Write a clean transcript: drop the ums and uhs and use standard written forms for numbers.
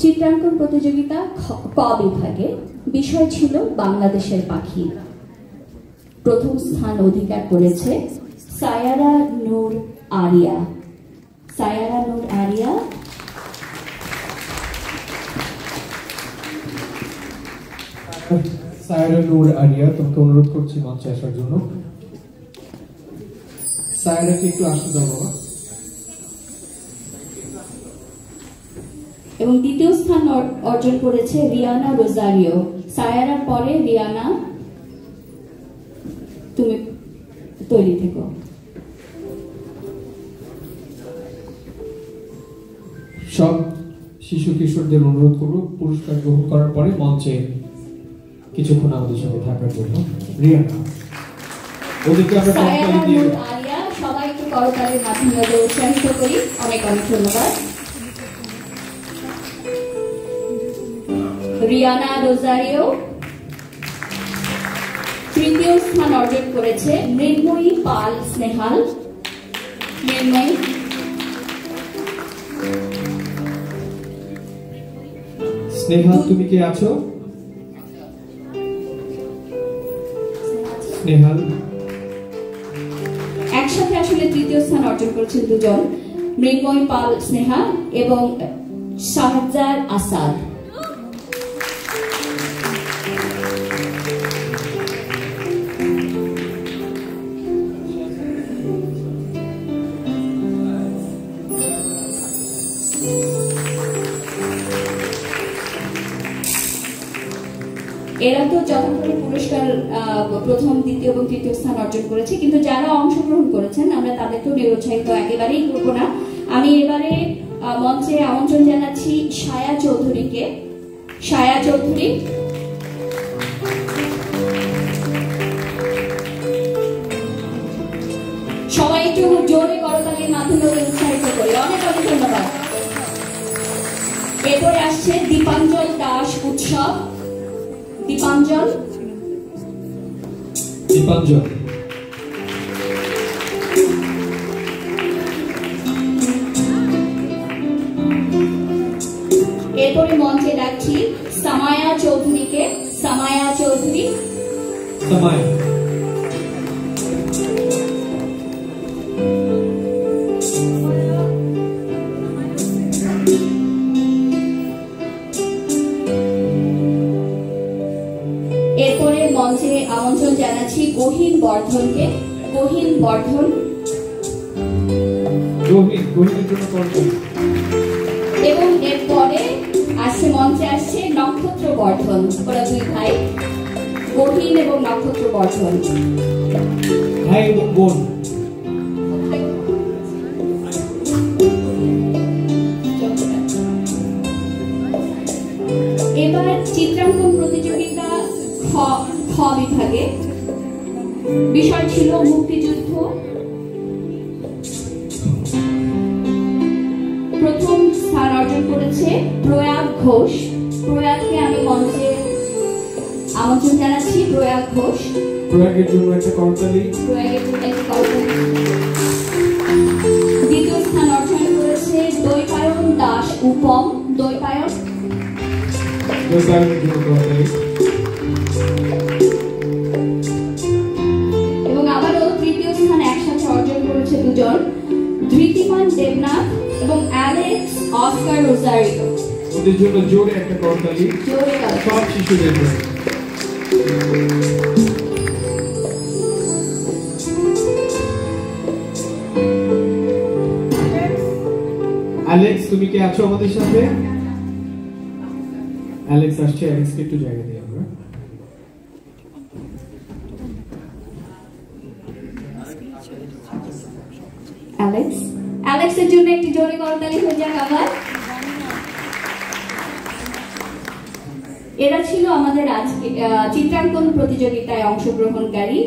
চিত্রাঙ্কন প্রতিযোগিতা ক বিভাগে বিষয় ছিল বাংলাদেশের পাখি। প্রথম স্থান অধিকার করেছে সায়ারা নূর আরিয়া। সায়ারা নূর আরিয়া তোমাকে অনুরোধ করছি মঞ্চে আসার জন্য। সায়ারাকে একটু আসতে দাও বাবা। এবং দ্বিতীয় স্থান অর্জন করেছে রিয়ানা রোজারিও। সায়ারার পরে রিয়ানা, তুমি তৈরি থেকো। সব শিশু কিশোরদের অনুরোধ করবো পুরস্কার গ্রহণ করার পরে মঞ্চে কিছুক্ষণ আমাদের সঙ্গে থাকার জন্য। রিয়ানা, ওদেরকে আমরা করতালি দিয়ে আরিয়া সবাইকে করতালির মাধ্যমে উৎসাহিত করি। অনেক অনেক ধন্যবাদ। রিয়ানা রোজারিও তৃতীয় স্থান অর্জন করেছে মৃন্ময়ী পাল স্নেহাল। মৃন্ময়ী, স্নেহাল তুমি কি আছো? স্নেহাল একসাথে আসলে তৃতীয় স্থান অর্জন করেছেন দুজন, মৃন্ময়ী পাল স্নেহা এবং শাহজার আসাদ। এরা তো যথাযথ পুরস্কার প্রথম, দ্বিতীয় এবং তৃতীয় স্থান অর্জন করেছে, কিন্তু যারা অংশগ্রহণ করেছেন আমরা তাদেরকেও নিরুৎসাহিত একেবারেই করবো না। আমি এবারে মঞ্চে আমন্ত্রণ জানাচ্ছি সায়া চৌধুরীকে। সায়া চৌধুরী, সবাই একটু জোরে করতালির মাধ্যমে উৎসাহিত করি। অনেক অনেক ধন্যবাদ। এরপরে আসছে দীপাঞ্জল দাস উৎসব। দীপাঞ্জল, দীপাঞ্জল এরপরে মঞ্চে ডাকছি সামায়া চৌধুরীকে। সামায়া চৌধুরী, সামায়া এরপরে মঞ্চে আমন্ত্রণ জানাচ্ছি গহীন বর্ধনকে। গহীন বর্ধন, এবং এরপরে আসছে মঞ্চে আসছে নক্ষত্র বর্ধন। ওরা দুই ভাই, গহীন এবং নক্ষত্র বর্ধন, ভাই এবং বোন। এবার চিত্রাঙ্কন প্রতিযোগিতা খ বিভাগে বিষয় ছিল মুক্তিযুদ্ধ। প্রথম স্থান অর্জন করেছে প্রয়াগ ঘোষ। প্রয়াগকে আমি মঞ্চে আমন্ত্রণ জানাচ্ছি। প্রয়াগ ঘোষ, প্রয়াগের জন্য একটা করতালি। প্রয়াগের জন্য একটা করতালি। দ্বিতীয় স্থান অর্জন করেছে দৈপায়ন দাস উপম। দৈপায়ন, দৈপায়নের জন্য করতালি। এবং আবারও তৃতীয় স্থান একসাথে অর্জন করেছে দুজন, ধৃতিমান দেবনাথ এবং অ্যালেক্স অস্কার রোজারিও। ওদের জন্য জোরে একটা করতালি সব শিশুদের জন্য। অ্যালেক্স তুমি কি আছো আমাদের সাথে? অ্যালেক্স আসছে, অ্যালেক্সকে একটু জায়গা দিই আমরা। অ্যালেক্স, অ্যালেক্সের জন্য একটি জোরে করতালি হয়ে যাক আবার। এরা ছিল আমাদের আজকে চিত্রাঙ্কন প্রতিযোগিতায় অংশগ্রহণকারী।